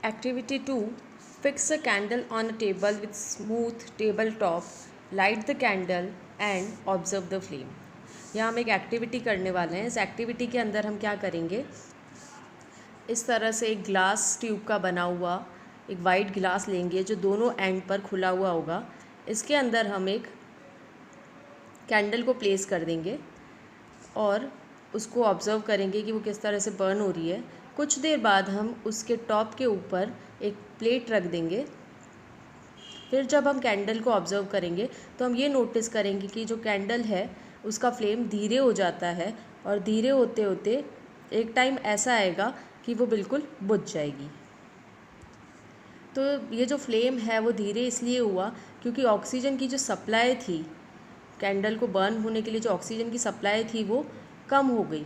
Activity 2. Fix a candle on a table with smooth table top. Light the candle and observe the flame. यहाँ हम एक activity करने वाले हैं। इस एक्टिविटी के अंदर हम क्या करेंगे, इस तरह से एक ग्लास ट्यूब का बना हुआ एक वाइट ग्लास लेंगे जो दोनों एंड पर खुला हुआ होगा। इसके अंदर हम एक कैंडल को प्लेस कर देंगे और उसको ऑब्ज़र्व करेंगे कि वो किस तरह से बर्न हो रही है। कुछ देर बाद हम उसके टॉप के ऊपर एक प्लेट रख देंगे। फिर जब हम कैंडल को ऑब्ज़र्व करेंगे तो हम ये नोटिस करेंगे कि जो कैंडल है उसका फ्लेम धीरे हो जाता है और धीरे होते होते एक टाइम ऐसा आएगा कि वो बिल्कुल बुझ जाएगी। तो ये जो फ्लेम है वो धीरे इसलिए हुआ क्योंकि ऑक्सीजन की जो सप्लाई थी, कैंडल को बर्न होने के लिए जो ऑक्सीजन की सप्लाई थी वो कम हो गई।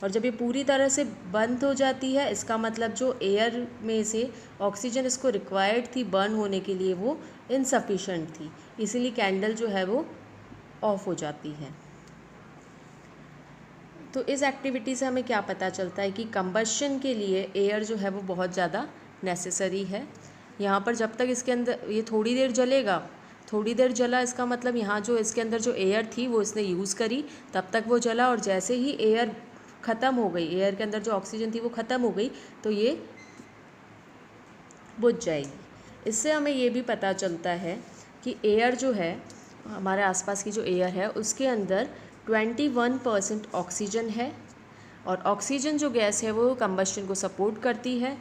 और जब ये पूरी तरह से बंद हो जाती है, इसका मतलब जो एयर में से ऑक्सीजन इसको रिक्वायर्ड थी बर्न होने के लिए वो इनसफिशेंट थी, इसीलिए कैंडल जो है वो ऑफ हो जाती है। तो इस एक्टिविटी से हमें क्या पता चलता है कि कंबशन के लिए एयर जो है वो बहुत ज़्यादा नेसेसरी है। यहाँ पर जब तक इसके अंदर ये थोड़ी देर जलेगा, थोड़ी देर जला इसका मतलब यहाँ जो इसके अंदर जो एयर थी वो इसने यूज़ करी, तब तक वो जला, और जैसे ही एयर ख़त्म हो गई, एयर के अंदर जो ऑक्सीजन थी वो ख़त्म हो गई, तो ये बुझ जाएगी। इससे हमें ये भी पता चलता है कि एयर जो है, हमारे आसपास की जो एयर है उसके अंदर 21% ऑक्सीजन है, और ऑक्सीजन जो गैस है वो कंबशन को सपोर्ट करती है।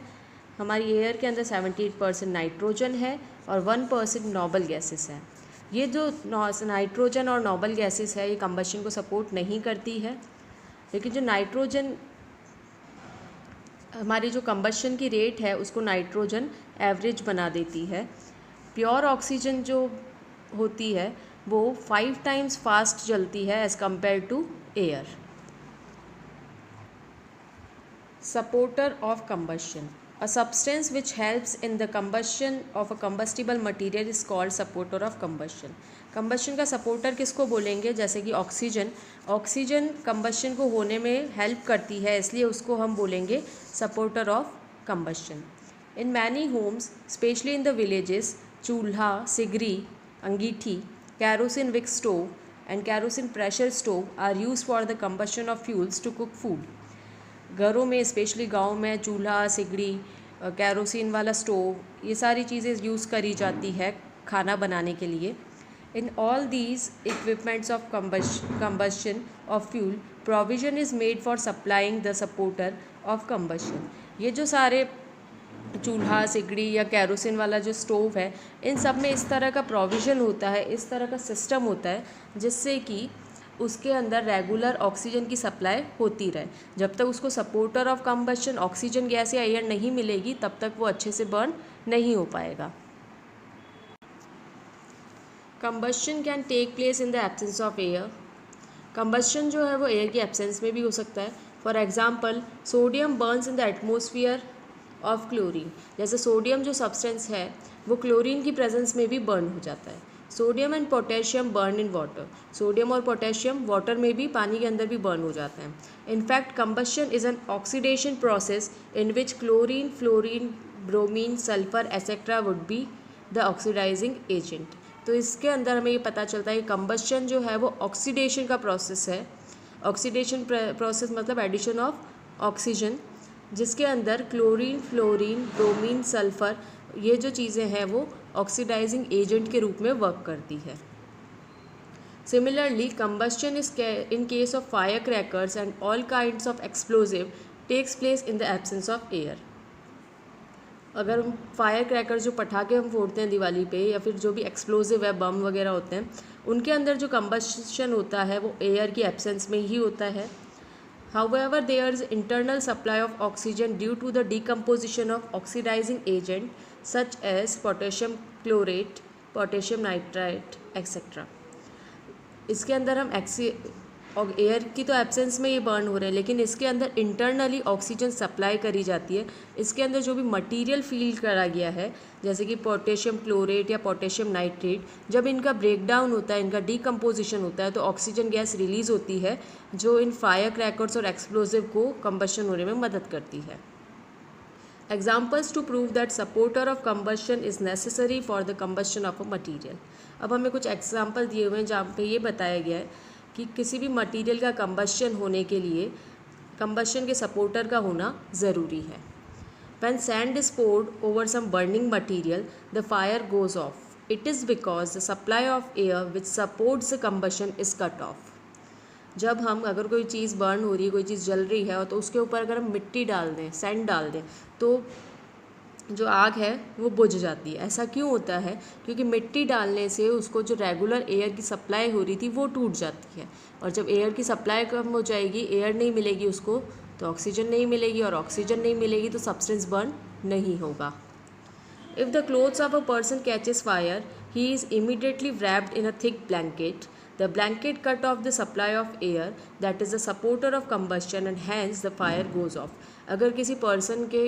हमारी एयर के अंदर 78% नाइट्रोजन है और 1% नोबल गैसेस है। ये जो नाइट्रोजन और नोबल गैसेस है ये कंबशन को सपोर्ट नहीं करती है, लेकिन जो नाइट्रोजन, हमारी जो कंबशन की रेट है उसको नाइट्रोजन एवरेज बना देती है। प्योर ऑक्सीजन जो होती है वो 5 टाइम्स फास्ट जलती है as compared to air. Supporter of combustion, a substance which helps in the combustion of a combustible material is called supporter of combustion. Combustion का सपोर्टर किसको बोलेंगे? जैसे कि ऑक्सीजन, ऑक्सीजन कंबशन को होने में हेल्प करती है, इसलिए उसको हम बोलेंगे supporter of combustion. In many homes specially in the villages, चूल्हा, सिगरी, अंगीठी, kerosene wick stove and kerosene pressure stove are use for the combustion of fuels to cook food. घरों में, स्पेशली गांव में, चूल्हा, सिगड़ी, कैरोसिन वाला स्टोव, ये सारी चीज़ें यूज़ करी जाती है खाना बनाने के लिए। In all these equipments of combustion of fuel provision is made for supplying the supporter of combustion. ये जो सारे चूल्हा, सिगड़ी या कैरोसिन वाला जो स्टोव है, इन सब में इस तरह का प्रोविज़न होता है, इस तरह का सिस्टम होता है जिससे कि उसके अंदर रेगुलर ऑक्सीजन की सप्लाई होती रहे। जब तक उसको supporter of combustion oxygen gas या एयर नहीं मिलेगी तब तक वो अच्छे से बर्न नहीं हो पाएगा। Combustion can take place in the absence of air. Combustion जो है वो एयर की एब्सेंस में भी हो सकता है। For example, sodium Burns in the atmosphere of chlorine. जैसे सोडियम जो सब्सटेंस है वो क्लोरीन की प्रेजेंस में भी बर्न हो जाता है। Sodium and potassium burn in water. Sodium और पोटेशियम वाटर में भी, पानी के अंदर भी बर्न हो जाते हैं। In fact combustion is an oxidation process in which chlorine, fluorine, bromine, sulphur et cetera would be the oxidising agent. तो इसके अंदर हमें ये पता चलता है कि कंबशन जो है वो ऑक्सीडेशन का प्रोसेस है। ऑक्सीडेशन प्रोसेस मतलब एडिशन ऑफ ऑक्सीजन, जिसके अंदर क्लोरीन, फ्लोरीन, ब्रोमीन, सल्फर, ये जो चीज़ें हैं वो ऑक्सीडाइजिंग एजेंट के रूप में वर्क करती है। Similarly, combustion is in case of fire crackers and all kinds of explosive takes place in the absence of air. अगर हम फायर क्रैकर, जो पटाखे हम फोड़ते हैं दिवाली पे, या फिर जो भी एक्सप्लोजिव है, बम वगैरह होते हैं, उनके अंदर जो कंबशन होता है वो एयर की एब्सेंस में ही होता है। However, there is internal supply of oxygen due to the decomposition of oxidizing agent such as potassium chlorate, potassium nitrate, etc. इसके अंदर हम एयर की तो एब्सेंस में ये बर्न हो रहे हैं, लेकिन इसके अंदर इंटरनली ऑक्सीजन सप्लाई करी जाती है। इसके अंदर जो भी मटेरियल फील करा गया है, जैसे कि पोटेशियम क्लोरेट या पोटेशियम नाइट्रेट, जब इनका ब्रेकडाउन होता है, इनका डीकम्पोजिशन होता है, तो ऑक्सीजन गैस रिलीज़ होती है जो इन फायर क्रैकर्स और एक्सप्लोजिव को कंबशन होने में मदद करती है। Examples to prove that supporter of combustion is necessary for the combustion of a material. अब हमें कुछ एग्जाम्पल दिए हुए हैं जहाँ पे ये बताया गया है कि किसी भी मटीरियल का कंबशन होने के लिए कंबशन के सपोर्टर का होना ज़रूरी है। When sand is poured over some burning material, the fire goes off. It is because the supply of air which supports the combustion is cut off. जब हम अगर कोई चीज़ बर्न हो रही है, कोई चीज़ जल रही है, तो उसके ऊपर अगर हम मिट्टी डाल दें, सैंड डाल दें, तो जो आग है वो बुझ जाती है। ऐसा क्यों होता है? क्योंकि मिट्टी डालने से उसको जो रेगुलर एयर की सप्लाई हो रही थी वो टूट जाती है, और जब एयर की सप्लाई कम हो जाएगी, एयर नहीं मिलेगी उसको, तो ऑक्सीजन नहीं मिलेगी, और ऑक्सीजन नहीं मिलेगी तो सब्सटेंस बर्न नहीं होगा। If the clothes of a person catches fire, he is immediately wrapped in a thick blanket. The blanket cut off the supply of air that is the supporter of combustion and hence the fire goes off. अगर किसी person के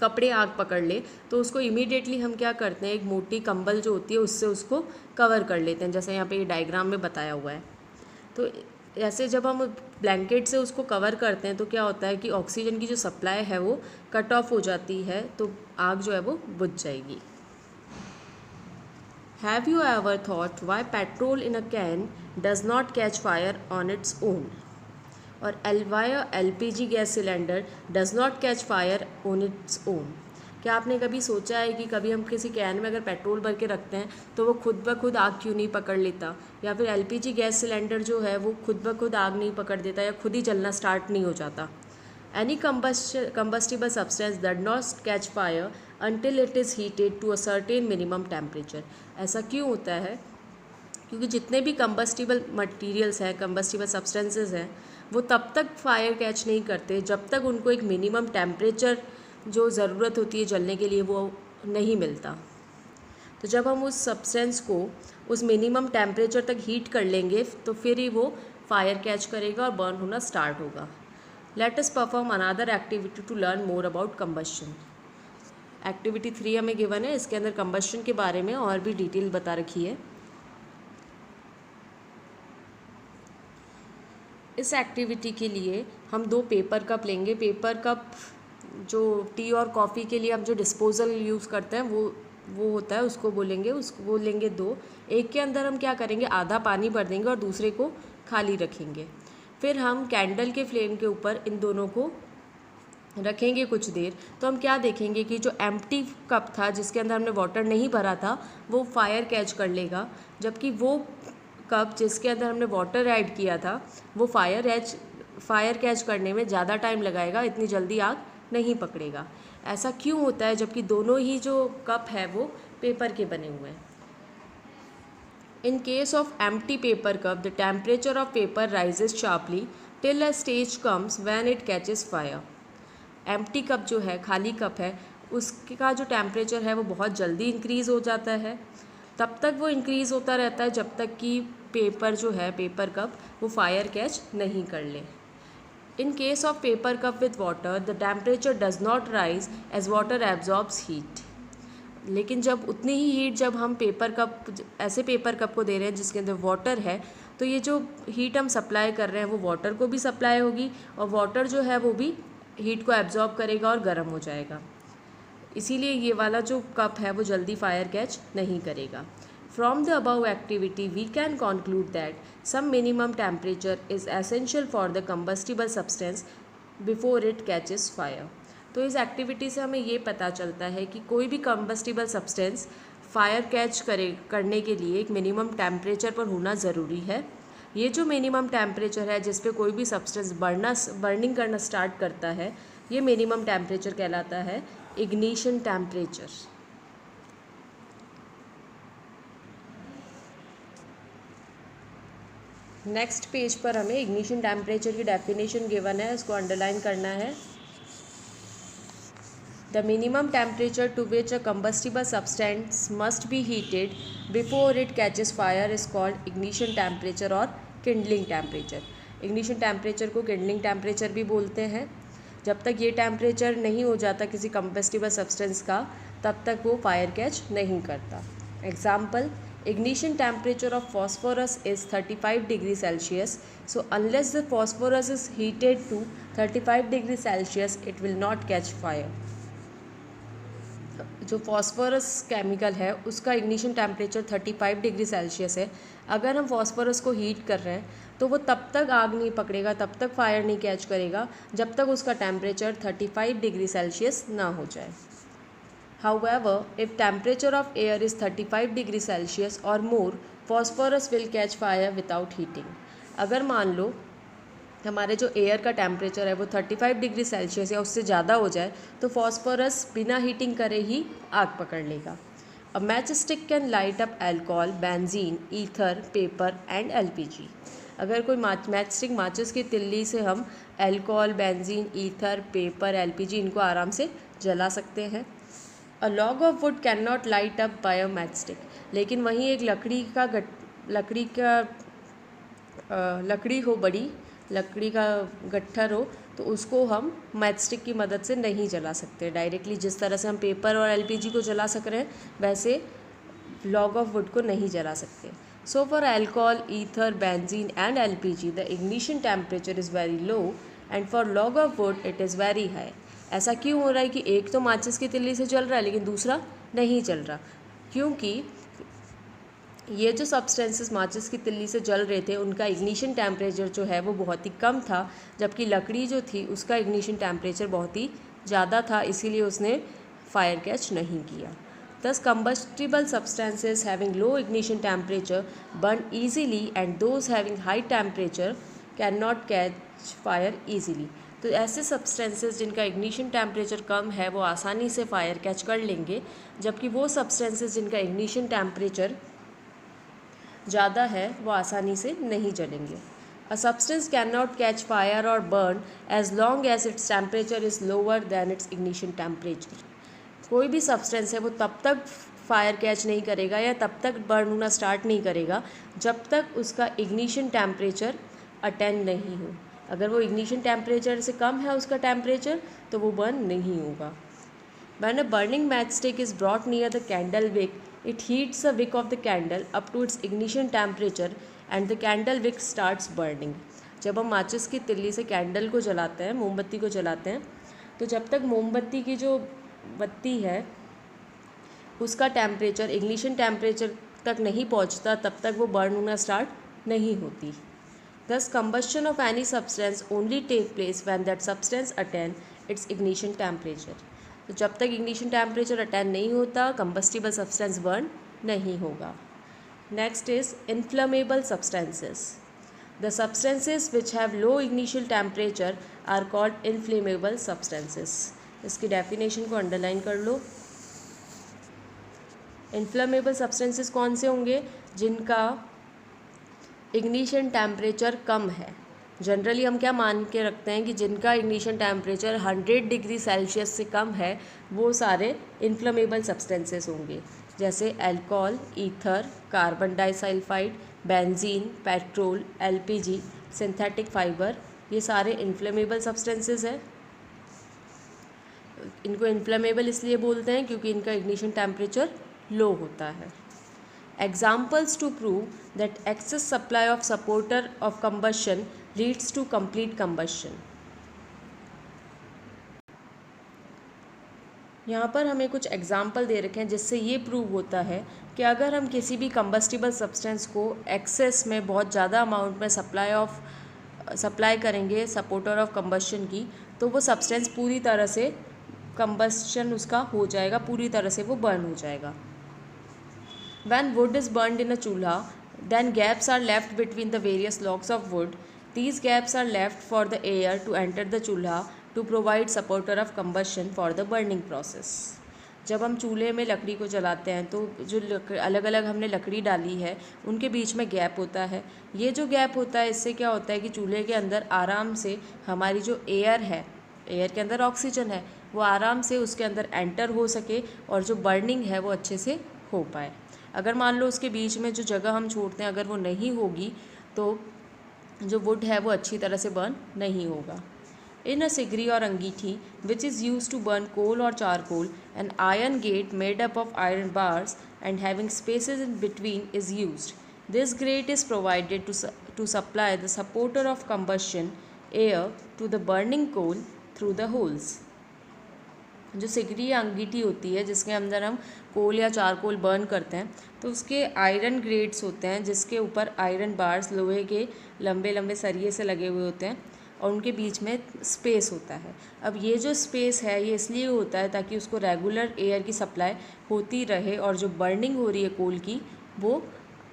कपड़े आग पकड़ ले तो उसको immediately हम क्या करते हैं, एक मोटी कंबल जो होती है उससे उसको कवर कर लेते हैं, जैसे यहाँ पे ये डायग्राम में बताया हुआ है। तो ऐसे जब हम ब्लैंकेट से उसको कवर करते हैं तो क्या होता है कि ऑक्सीजन की जो सप्लाई है वो कट ऑफ हो जाती है, तो आग जो है वो बुझ जाएगी। Have you ever thought why petrol in a can does not catch fire on its own, और why LPG gas cylinder does not catch fire on its own. क्या आपने कभी सोचा है कि कभी हम किसी कैन में अगर पेट्रोल भर के रखते हैं तो वो खुद ब खुद आग क्यों नहीं पकड़ लेता, या फिर LPG गैस सिलेंडर जो है वो खुद ब खुद आग नहीं पकड़ देता या खुद ही जलना स्टार्ट नहीं हो जाता। Any combustible substance does not catch fire until it is heated to a certain minimum temperature। ऐसा क्यों होता है? क्योंकि जितने भी कंबस्टिबल मटीरियल्स हैं, कंबस्टिबल सब्सटेंसेस हैं, वो तब तक फायर कैच नहीं करते जब तक उनको एक मिनिमम टेम्परेचर जो ज़रूरत होती है जलने के लिए वो नहीं मिलता। तो जब हम उस सब्सटेंस को उस मिनिमम टेम्परेचर तक हीट कर लेंगे तो फिर ही वो फायर कैच करेगा और बर्न होना स्टार्ट होगा। Let us perform another activity to learn more about combustion. Activity 3 हमें गिवन है, इसके अंदर कंबशन के बारे में और भी डिटेल बता रखी है। इस एक्टिविटी के लिए हम 2 पेपर कप लेंगे। पेपर कप जो टी और कॉफ़ी के लिए हम जो डिस्पोजल यूज़ करते हैं वो होता है, उसको बोलेंगे, उसको वो लेंगे 2। एक के अंदर हम क्या करेंगे, आधा पानी भर देंगे और दूसरे को खाली रखेंगे। फिर हम कैंडल के फ्लेम के ऊपर इन दोनों को रखेंगे कुछ देर। तो हम क्या देखेंगे कि जो एम्प्टी कप था जिसके अंदर हमने वाटर नहीं भरा था वो फायर कैच कर लेगा, जबकि वो कप जिसके अंदर हमने वाटर ऐड किया था वो फायर कैच करने में ज़्यादा टाइम लगाएगा, इतनी जल्दी आग नहीं पकड़ेगा। ऐसा क्यों होता है? जबकि दोनों ही जो कप है वो पेपर के बने हुए हैं। इन case of empty paper cup the temperature of paper rises sharply till a stage comes when it catches fire. Empty cup जो है, खाली कप है, उसका जो टेम्परेचर है वो बहुत जल्दी इंक्रीज़ हो जाता है। तब तक वो इंक्रीज़ होता रहता है जब तक कि पेपर जो है, पेपर कप, वो फायर कैच नहीं कर ले। In case of paper cup with water, the temperature does not rise as water absorbs heat। लेकिन जब उतनी ही हीट जब हम ऐसे पेपर कप को दे रहे हैं जिसके अंदर वाटर है, तो ये जो हीट हम सप्लाई कर रहे हैं वो वाटर को भी सप्लाई होगी, और वाटर जो है वो भी हीट को एब्जॉर्ब करेगा और गर्म हो जाएगा। इसीलिए ये वाला जो कप है वो जल्दी फायर कैच नहीं करेगा। From the above activity, we can conclude that some minimum temperature is essential for the combustible substance before it catches fire। तो इस एक्टिविटी से हमें ये पता चलता है कि कोई भी कंबस्टिबल सब्सटेंस फायर कैच करने के लिए एक मिनिमम टेम्परेचर पर होना ज़रूरी है। ये जो मिनिमम टेम्परेचर है जिस पे कोई भी सब्सटेंस बर्निंग करना स्टार्ट करता है, ये मिनिमम टेम्परेचर कहलाता है इग्निशन टेम्परेचर। नेक्स्ट पेज पर हमें इग्निशन टेम्परेचर की डेफिनेशन गिवन है, इसको अंडरलाइन करना है। The minimum temperature to which a combustible substance must be heated before it catches fire is called ignition temperature और किंडलिंग टेम्परेचर। इग्निशन टेम्परेचर को kindling temperature भी बोलते हैं। जब तक ये टेम्परेचर नहीं हो जाता किसी कंबस्टिबल सब्सटेंस का, तब तक वो फायर कैच नहीं करता। Example, ignition temperature of phosphorus is 35 degrees Celsius, so unless the phosphorus is heated to 35 degrees Celsius it will not catch fire। जो फॉस्फोरस केमिकल है उसका इग्निशन टेम्परेचर 35 डिग्री सेल्सियस है। अगर हम फॉस्फोरस को heat कर रहे हैं तो वो तब तक आग नहीं पकड़ेगा, तब तक फायर नहीं कैच करेगा जब तक उसका टेम्परेचर 35 डिग्री सेल्सियस ना हो जाए। However, if temperature of air is 35 degree Celsius or more, phosphorus will catch fire without heating. अगर मान लो हमारे जो एयर का टेम्परेचर है वो 35 डिग्री सेल्सियस या उससे ज़्यादा हो जाए तो फॉस्फोरस बिना हीटिंग करे ही आग पकड़ लेगा। A match stick can light up alcohol, benzene, ether, paper and LPG. अगर कोई मैच स्टिक माचिस की तिल्ली से हम alcohol, benzene, ether, paper, LPG इनको आराम से जला सकते हैं। A log of wood can not light up by a match stick. लेकिन वहीं एक लकड़ी हो, बड़ी लकड़ी का गट्ठर हो, तो उसको हम मैच स्टिक की मदद से नहीं जला सकते डायरेक्टली। जिस तरह से हम पेपर और एलपीजी को जला सक रहे हैं वैसे लॉग ऑफ वुड को नहीं जला सकते। So for alcohol, ether, benzene and LPG the ignition temperature is very low and for log of would it is very high. ऐसा क्यों हो रहा है कि एक तो माचिस की तिल्ली से जल रहा है लेकिन दूसरा नहीं जल रहा? क्योंकि ये जो सब्सटेंसेस माचिस की तिल्ली से जल रहे थे उनका इग्निशन टेम्परेचर जो है वो बहुत ही कम था, जबकि लकड़ी जो थी उसका इग्निशन टेम्परेचर बहुत ही ज़्यादा था, इसीलिए उसने फायर कैच नहीं किया। Thus combustible substances having low ignition temperature burn easily and those having high temperature cannot catch fire easily. तो ऐसे सब्सटेंसेस जिनका इग्निशन टेम्परेचर कम है वो आसानी से फायर कैच कर लेंगे, जबकि वो सब्सटेंसेस जिनका इग्निशन टेम्परेचर ज़्यादा है वो आसानी से नहीं जलेंगे। A substance cannot catch fire or burn as long as its temperature is lower than its ignition temperature. कोई भी सब्सटेंस है वो तब तक फायर कैच नहीं करेगा या तब तक बर्न होना स्टार्ट नहीं करेगा जब तक उसका इग्निशन टेम्परेचर अटेन नहीं हो। अगर वो इग्निशन टेम्परेचर से कम है उसका टेम्परेचर तो वो बर्न नहीं होगा। When a burning matchstick is brought near the candle wick, it heats the wick of the candle up to its ignition temperature and the candle wick starts burning. जब हम माचिस की तिल्ली से कैंडल को जलाते हैं, मोमबत्ती को जलाते हैं, तो जब तक मोमबत्ती की जो बत्ती है उसका टेम्परेचर इग्निशन टेम्परेचर तक नहीं पहुंचता तब तक वो बर्न होना स्टार्ट नहीं होती। Thus combustion of any substance only take place when that substance attain its ignition temperature. तो जब तक इग्निशन टेम्परेचर अटेन नहीं होता कंबस्टिबल सब्सटेंस बर्न नहीं होगा। Next is inflammable substances. The substances which have low ignition temperature are called inflammable substances. इसकी definition को underline कर लो। इन्फ्लेमेबल सब्सटेंसेस कौन से होंगे? जिनका इग्निशन टेम्परेचर कम है। जनरली हम क्या मान के रखते हैं कि जिनका इग्निशन टेम्परेचर 100 डिग्री सेल्सियस से कम है वो सारे इन्फ्लेमेबल सब्सटेंसेस होंगे, जैसे alcohol, ether, carbon disulphide, benzene, petrol, LPG, synthetic fibre, ये सारे इन्फ्लेमेबल सब्सटेंसेस हैं। इनको इन्फ्लेमेबल इसलिए बोलते हैं क्योंकि इनका इग्निशन टेम्परेचर लो होता है। Examples to prove that excess supply of supporter of combustion leads to complete combustion. यहाँ पर हमें कुछ एग्जाम्पल दे रखे हैं जिससे ये प्रूव होता है कि अगर हम किसी भी कंबस्टिबल सब्सटेंस को एक्सेस में बहुत ज़्यादा अमाउंट में सप्लाई करेंगे सपोर्टर ऑफ कंबस्शन की, तो वो सब्सटेंस पूरी तरह से कंबस्शन उसका हो जाएगा, पूरी तरह से वो बर्न हो जाएगा। When wood is burned in a chulha, then gaps are left between the various logs of wood. These gaps are left for the air to enter the chulha to provide supporter of combustion for the burning process. जब हम चूल्हे में लकड़ी को जलाते हैं तो जो अलग अलग हमने लकड़ी डाली है उनके बीच में गैप होता है। ये जो गैप होता है इससे क्या होता है कि चूल्हे के अंदर आराम से हमारी जो एयर है, एयर के अंदर ऑक्सीजन है, वो आराम से उसके अंदर एंटर हो सके और जो बर्निंग है वो अच्छे से हो पाए। अगर मान लो उसके बीच में जो जगह हम छोड़ते हैं अगर वो नहीं होगी तो जो वुड है वो अच्छी तरह से बर्न नहीं होगा। इन अ सिगरी और अंगीठी which is use to burn coal और charcoal, an iron gate made up of iron bars and having spaces in between is used. This grate is provided to supply the supporter of combustion air to the burning coal through the holes. जो सिगरी या अंगीठी होती है जिसके अंदर हम कोल या charcoal burn करते हैं, तो उसके आयरन ग्रेड्स होते हैं जिसके ऊपर आयरन बार्स लोहे के लंबे लंबे सरिये से लगे हुए होते हैं और उनके बीच में स्पेस होता है। अब ये जो स्पेस है ये इसलिए होता है ताकि उसको रेगुलर एयर की सप्लाई होती रहे और जो बर्निंग हो रही है कोल की वो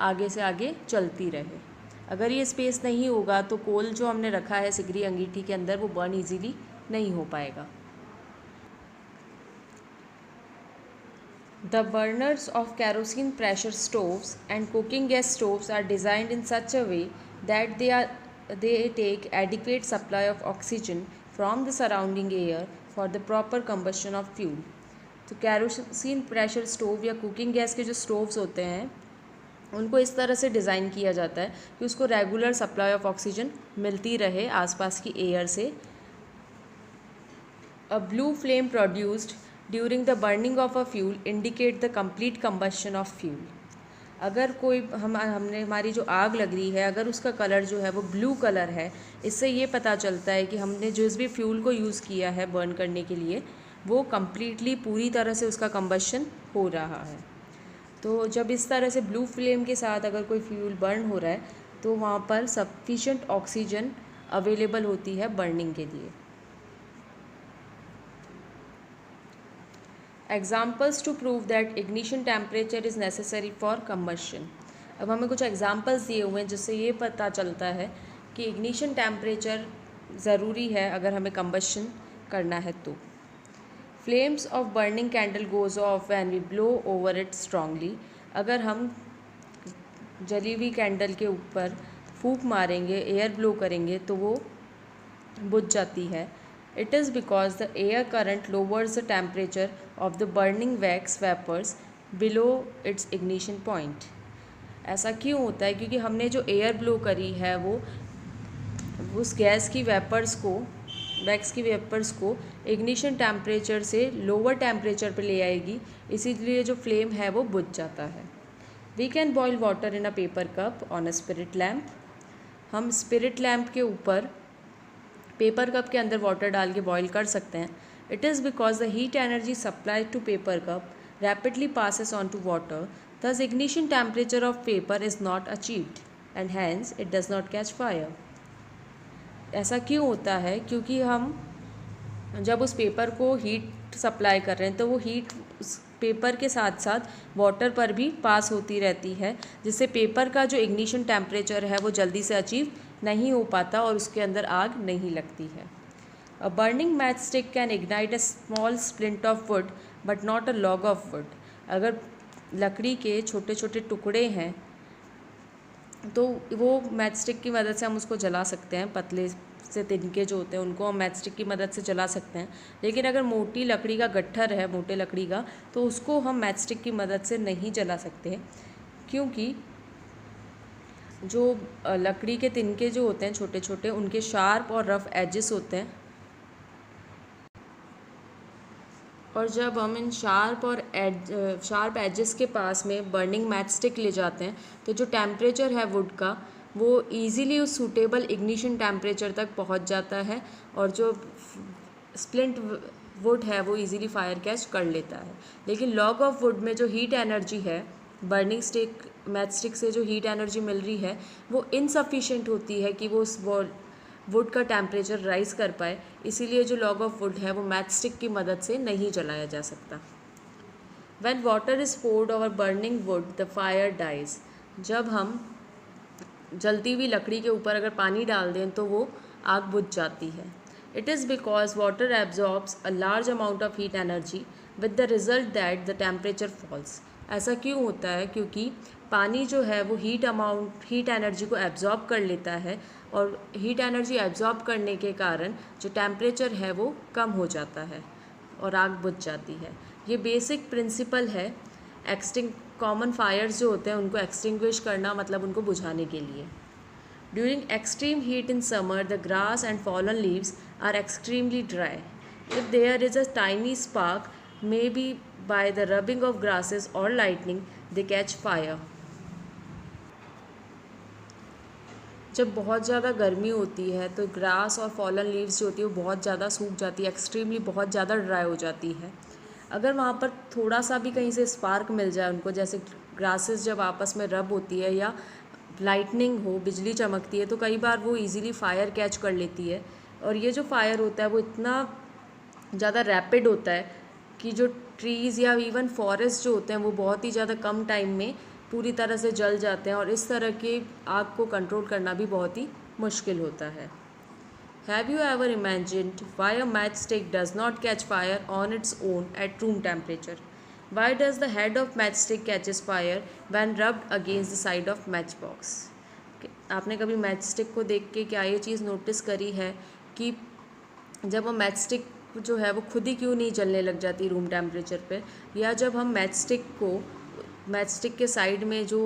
आगे से आगे चलती रहे। अगर ये स्पेस नहीं होगा तो कोल जो हमने रखा है सिगरी अंगीठी के अंदर वो बर्न ईजीली नहीं हो पाएगा। The burners of kerosene pressure stoves and cooking gas stoves are designed in such a way that they take adequate supply of oxygen from the surrounding air for the proper combustion of fuel. तो kerosene pressure stove या cooking gas के जो stoves होते हैं उनको इस तरह से डिज़ाइन किया जाता है कि उसको रेगुलर सप्लाई ऑफ ऑक्सीजन मिलती रहे आसपास की एयर से। A blue flame produced during the burning of a fuel indicate the complete combustion of fuel. अगर कोई हमने हमारी जो आग लग रही है अगर उसका कलर जो है वो ब्लू कलर है, इससे ये पता चलता है कि हमने जिस भी फ्यूल को यूज़ किया है बर्न करने के लिए वो कम्प्लीटली पूरी तरह से उसका कंबशन हो रहा है। तो जब इस तरह से ब्लू फ्लेम के साथ अगर कोई फ्यूल बर्न हो रहा है तो वहाँ पर सफिशेंट ऑक्सीजन अवेलेबल होती है बर्निंग के लिए। Examples to prove that ignition temperature is necessary for combustion. अब हमें कुछ एग्जाम्पल्स दिए हुए हैं जिससे ये पता चलता है कि इग्निशन टेम्परेचर ज़रूरी है अगर हमें कम्बशन करना है तो। Flames of burning candle goes off when we blow over it strongly. अगर हम जली हुई कैंडल के ऊपर फूंक मारेंगे, एयर ब्लो करेंगे तो वो बुझ जाती है। It is because the air current lowers the temperature of the burning wax vapors below its ignition point. ऐसा क्यों होता है? क्योंकि हमने जो एयर ब्लो करी है वो उस गैस की वेपर्स को वैक्स की वेपर्स को इग्निशन टेम्परेचर से लोअर टेम्परेचर पे ले आएगी, इसीलिए जो फ्लेम है वो बुझ जाता है। We can boil water in a paper cup on a spirit lamp. हम स्पिरिट लैम्प के ऊपर पेपर कप के अंदर वाटर डाल के बॉईल कर सकते हैं। It is because the heat energy supplied to paper cup rapidly passes on to water, thus ignition temperature of paper is not achieved and hence it does not catch fire. ऐसा क्यों होता है? क्योंकि हम जब उस पेपर को heat supply कर रहे हैं तो वो हीट उस पेपर के साथ साथ वाटर पर भी पास होती रहती है, जिससे पेपर का जो इग्निशन टेम्परेचर है वो जल्दी से अचीव नहीं हो पाता और उसके अंदर आग नहीं लगती है। अ burning match stick can ignite a small splint of would but not a log of would. अगर लकड़ी के छोटे छोटे टुकड़े हैं तो वो मैच स्टिक की मदद से हम उसको जला सकते हैं। पतले से तिनके जो होते हैं उनको हम मैच स्टिक की मदद से जला सकते हैं, लेकिन अगर मोटी लकड़ी का गट्ठर है, मोटे लकड़ी का, तो उसको हम मैच स्टिक की मदद से नहीं जला सकते, क्योंकि जो लकड़ी के तिनके जो होते हैं छोटे छोटे उनके शार्प और रफ एजेस होते हैं, और जब हम इन शार्प एजेस के पास में बर्निंग मैच स्टिक ले जाते हैं तो जो टेम्परेचर है वुड का वो इजीली उस सूटेबल इग्निशन टेम्परेचर तक पहुंच जाता है और जो स्प्लिंट वुड है वो इजीली फायर कैच कर लेता है। लेकिन लॉग ऑफ वुड में जो हीट एनर्जी है बर्निंग स्टिक मैच स्टिक से जो हीट एनर्जी मिल रही है वो इनसफिशिएंट होती है कि वो उस वुड का टेम्परेचर राइज कर पाए, इसीलिए जो लॉग ऑफ वुड है वो मैच स्टिक की मदद से नहीं जलाया जा सकता। When water is poured over burning wood, the fire dies. जब हम जलती हुई लकड़ी के ऊपर अगर पानी डाल दें तो वो आग बुझ जाती है। It is because water absorbs a large amount of heat energy with the result that the temperature falls. ऐसा क्यों होता है? क्योंकि पानी जो है वो हीट एनर्जी को एब्जॉर्ब कर लेता है और हीट एनर्जी एब्जॉर्ब करने के कारण जो टेम्परेचर है वो कम हो जाता है और आग बुझ जाती है। ये बेसिक प्रिंसिपल है कॉमन फायर्स जो होते हैं उनको एक्सटिंग्विश करना, मतलब उनको बुझाने के लिए। During extreme heat in summer the grass and fallen leaves are extremely dry. If there is a tiny spark may be by the rubbing of grasses और लाइटनिंग दे कैच फायर। जब बहुत ज़्यादा गर्मी होती है तो ग्रास और fallen leaves जो होती है वो बहुत ज़्यादा सूख जाती है, एक्सट्रीमली बहुत ज़्यादा ड्राई हो जाती है। अगर वहाँ पर थोड़ा सा भी कहीं से स्पार्क मिल जाए उनको, जैसे ग्रासेस जब आपस में रब होती है या लाइटनिंग हो, बिजली चमकती है, तो कई बार वो इजीली फायर कैच कर लेती है। और ये जो फायर होता है वो इतना ज़्यादा रैपिड होता है कि जो ट्रीज़ या इवन फॉरेस्ट जो होते हैं वो बहुत ही ज़्यादा कम टाइम में पूरी तरह से जल जाते हैं, और इस तरह के आग को कंट्रोल करना भी बहुत ही मुश्किल होता है। Have you ever imagined why a matchstick does not catch fire on its own at room temperature? Why does the head of matchstick catches fire when rubbed against the side of matchbox? आपने कभी matchstick को देख के क्या ये चीज़ notice करी है कि जब वो मैचस्टिक जो है वो खुद ही क्यों नहीं जलने लग जाती रूम टेम्परेचर पे, या जब हम मैचस्टिक के साइड में जो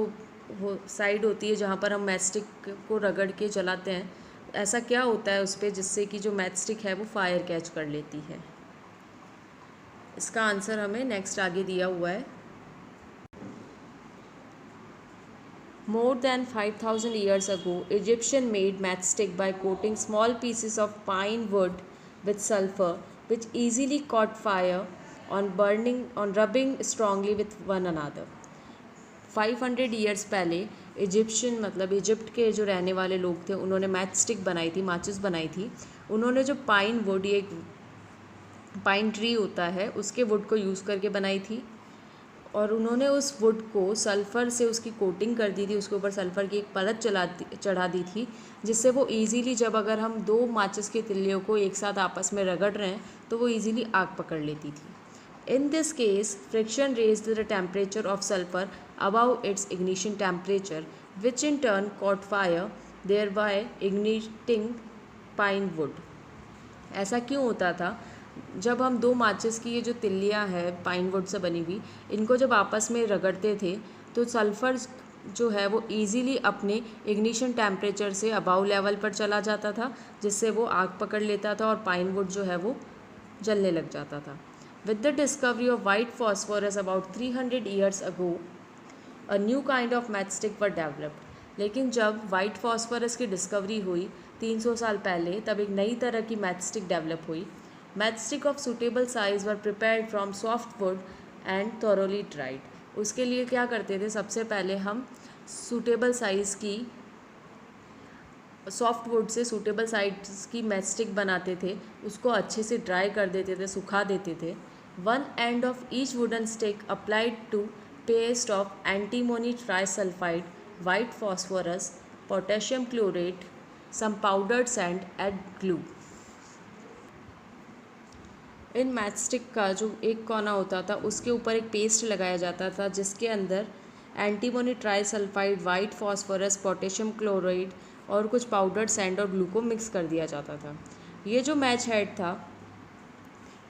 वो साइड होती है जहाँ पर हम मैचस्टिक को रगड़ के जलाते हैं, ऐसा क्या होता है उस पर जिससे कि जो मैचस्टिक है वो फायर कैच कर लेती है? इसका आंसर हमें नेक्स्ट आगे दिया हुआ है। More than 5,000 years ago, Egyptian made matchstick by coating small pieces of pine wood with sulfur, which easily caught fire on rubbing strongly with one another. 500 years पहले इजिप्शियन मतलब इजिप्ट के जो रहने वाले लोग थे उन्होंने मैच स्टिक बनाई थी, माचिस बनाई थी। उन्होंने जो पाइन वुड, ये एक पाइन ट्री होता है, उसके वुड को यूज़ करके बनाई थी, और उन्होंने उस वुड को सल्फ़र से उसकी कोटिंग कर दी थी, उसके ऊपर सल्फ़र की एक परत चढ़ा दी थी, जिससे वो ईज़िली जब अगर हम दो माचिस के तिल्लियों को एक साथ आपस में रगड़ रहे हैं तो वो ईज़िली आग पकड़ लेती थी। In this case, friction raised the temperature of sulfur above its ignition temperature, which in turn caught fire, thereby igniting pine wood. ऐसा क्यों होता था? जब हम दो माचिस की ये जो तिल्लियाँ हैं पाइन वुड से बनी हुई, इनको जब आपस में रगड़ते थे तो सल्फ़र जो है वो इजीली अपने इग्निशन टेम्परेचर से अबाव लेवल पर चला जाता था, जिससे वो आग पकड़ लेता था और पाइन वुड जो है वो जलने लग जाता था। With the discovery of white phosphorus about 300 years ago, a new kind of matchstick were developed. लेकिन जब वाइट फॉस्फोरस की डिस्कवरी हुई 300 साल पहले, तब एक नई तरह की मैचस्टिक डेवलप हुई। Matchstick of suitable size were prepared from soft wood and thoroughly dried. उसके लिए क्या करते थे, सबसे पहले हम सूटेबल साइज़ की soft would say suitable size की मैचस्टिक बनाते थे, उसको अच्छे से ड्राई कर देते थे, सुखा देते थे। One end of each wooden stick applied to paste of antimony trisulfide, white phosphorus, potassium chlorate, some powdered sand and glue. In matchstick का जो एक कोना होता था उसके ऊपर एक पेस्ट लगाया जाता था, जिसके अंदर antimony trisulphide, white phosphorus, potassium chloride और कुछ पाउडर्ड सैंड और ग्लू को मिक्स कर दिया जाता था। ये जो मैच हेड था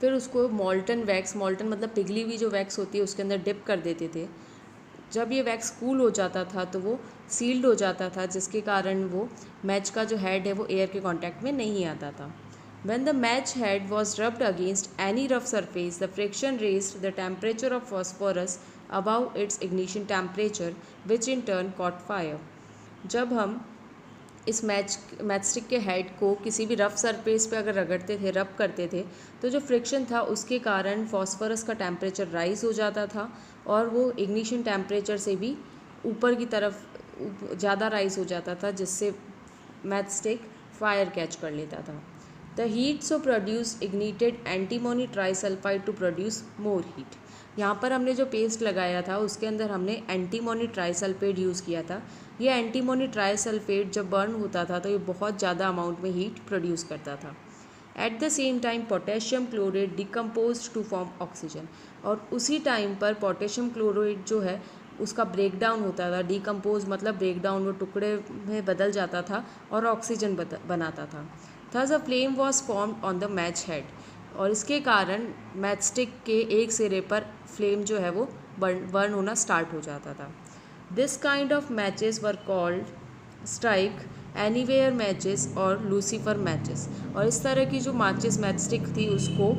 फिर उसको मॉल्टन मतलब पिघली हुई जो वैक्स होती है उसके अंदर डिप कर देते थे। जब ये वैक्स कूल हो जाता था तो वो सील्ड हो जाता था, जिसके कारण वो मैच का जो हेड है वो एयर के कांटेक्ट में नहीं आता था। When the match head was rubbed against any rough surface, the friction raised the temperature of phosphorus above its ignition temperature, which in turn caught fire. जब हम इस मैचस्टिक के हेड को किसी भी रफ़ सरफेस पे अगर रगड़ते थे, रब करते थे, तो जो फ्रिक्शन था उसके कारण फॉस्फोरस का टेम्परेचर राइज़ हो जाता था और वो इग्निशन टेम्परेचर से भी ऊपर की तरफ ज़्यादा राइज़ हो जाता था, जिससे मैचस्टिक फायर कैच कर लेता था। The heat so produce ignited antimony trisulphide to produce more heat. यहाँ पर हमने जो पेस्ट लगाया था उसके अंदर हमने एंटीमोनी ट्राइसल्फेट यूज़ किया था। ये एंटीमोनी ट्राइसल्फेट जब बर्न होता था तो ये बहुत ज़्यादा अमाउंट में हीट प्रोड्यूस करता था। At the same time potassium chloride decompose to form oxygen, और उसी टाइम पर पोटेशियम क्लोराइड जो है उसका ब्रेक डाउन होता था। डिकम्पोज मतलब ब्रेक डाउन, वो टुकड़े में बदल जाता था और ऑक्सीजन बनाता था। Thus a flame was formed on the match head, और इसके कारण मैचस्टिक के एक सिरे पर फ्लेम जो है वो बर्न होना स्टार्ट हो जाता था। This kind of matches were called strike, anywhere matches और लूसीफर मैचेस। और इस तरह की जो मैचस्टिक थी उसको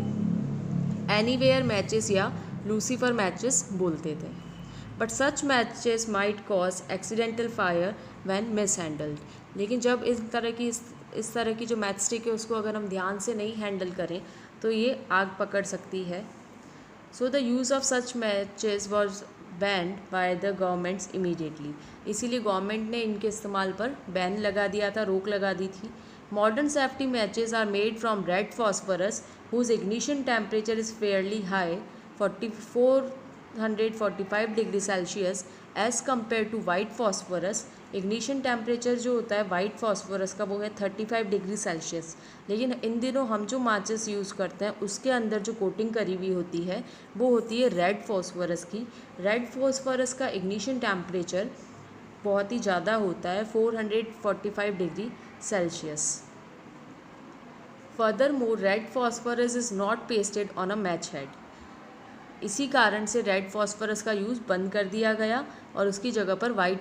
एनीवेयर मैचेस या लूसीफर मैचेस बोलते थे। But such matches might cause accidental fire when miss handled. लेकिन जब इस तरह की जो मैच स्टिक है उसको अगर हम ध्यान से नहीं हैंडल करें तो ये आग पकड़ सकती है। So the use of such matches was banned by the governments immediately. इसीलिए गवर्नमेंट ने इनके इस्तेमाल पर बैन लगा दिया था, रोक लगा दी थी। Modern safety matches are made from red phosphorus whose ignition temperature is fairly high 445 degree Celsius as compared to white phosphorus. Ignition temperature जो होता है वाइट फॉस्फोरस का वो है 35 डिग्री सेल्सियस। लेकिन इन दिनों हम जो माचिस यूज़ करते हैं उसके अंदर जो कोटिंग करी हुई होती है वो होती है रेड फॉस्फोरस की। रेड फॉस्फोरस का इग्निशन टेम्परेचर बहुत ही ज़्यादा होता है 445 degree Celsius. Further more red phosphorus is not pasted on a match head. इसी कारण से रेड फॉस्फोरस का यूज़ बंद कर दिया गया और उसकी जगह पर वाइट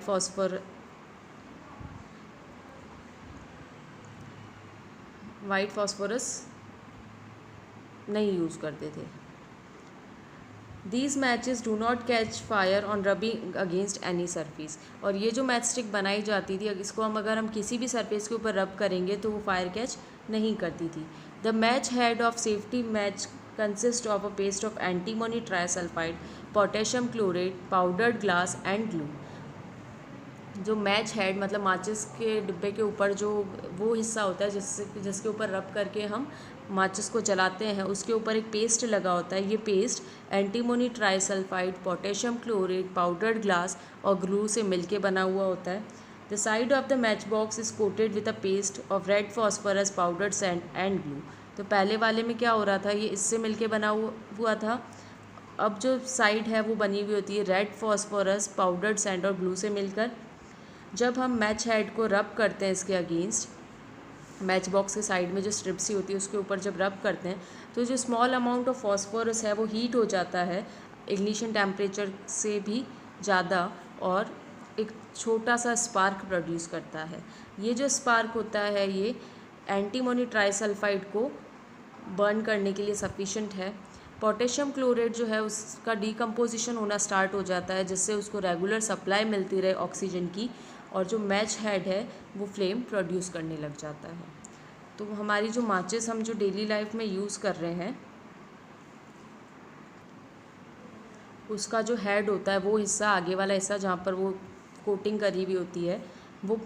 फॉस्फोरस नहीं यूज़ करते थे। These matches do not catch fire on rubbing against any surface. और ये जो मैच स्टिक बनाई जाती थी इसको अगर हम किसी भी सरफेस के ऊपर रब करेंगे तो वो फायर कैच नहीं करती थी। The match head of safety match consist of a paste of antimony trisulphide, potassium chlorate, powdered glass and glue. जो मैच हेड मतलब माचिस के डिब्बे के ऊपर जो वो हिस्सा होता है जिसके ऊपर रब करके हम माचिस को जलाते हैं उसके ऊपर एक पेस्ट लगा होता है। ये paste antimony trisulphide, potassium chlorate, powdered glass और ग्लू से मिलके बना हुआ होता है। The side of the match box is coated with a paste of red phosphorus, powdered sand and glue. तो पहले वाले में क्या हो रहा था, ये इससे मिलके बना हुआ था। अब जो साइड है वो बनी हुई होती है रेड फॉस्फोरस, पाउडर्ड सैंड और ग्लू से मिलकर। जब हम मैच हेड को रब करते हैं इसके अगेंस्ट, मैच बॉक्स के साइड में जो स्ट्रिप सी होती है उसके ऊपर जब रब करते हैं तो जो स्मॉल अमाउंट ऑफ फॉस्फोरस है वो हीट हो जाता है इग्निशन टेम्परेचर से भी ज़्यादा और एक छोटा सा स्पार्क प्रोड्यूस करता है। ये जो स्पार्क होता है ये एंटीमोनी ट्राइसल्फाइड को बर्न करने के लिए सफिशेंट है। पोटेशियम क्लोरेट जो है उसका डीकम्पोजिशन होना स्टार्ट हो जाता है जिससे उसको रेगुलर सप्लाई मिलती रहे ऑक्सीजन की, और जो मैच हेड है वो फ्लेम प्रोड्यूस करने लग जाता है। तो हमारी जो माचिस हम जो डेली लाइफ में यूज़ कर रहे हैं उसका जो हेड होता है वो हिस्सा, आगे वाला हिस्सा जहाँ पर वो कोटिंग करी हुई होती है वो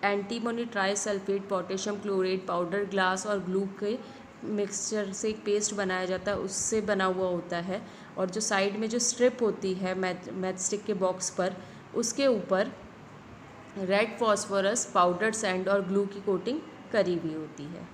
antimony trisulphate, potassium chlorate, powder glass और ग्लू के मिक्सचर से एक पेस्ट बनाया जाता है उससे बना हुआ होता है। और जो साइड में जो स्ट्रिप होती है मैच स्टिक के बॉक्स पर उसके ऊपर रेड फॉस्फोरस, पाउडर्ड सैंड और ग्लू की कोटिंग करी हुई होती है।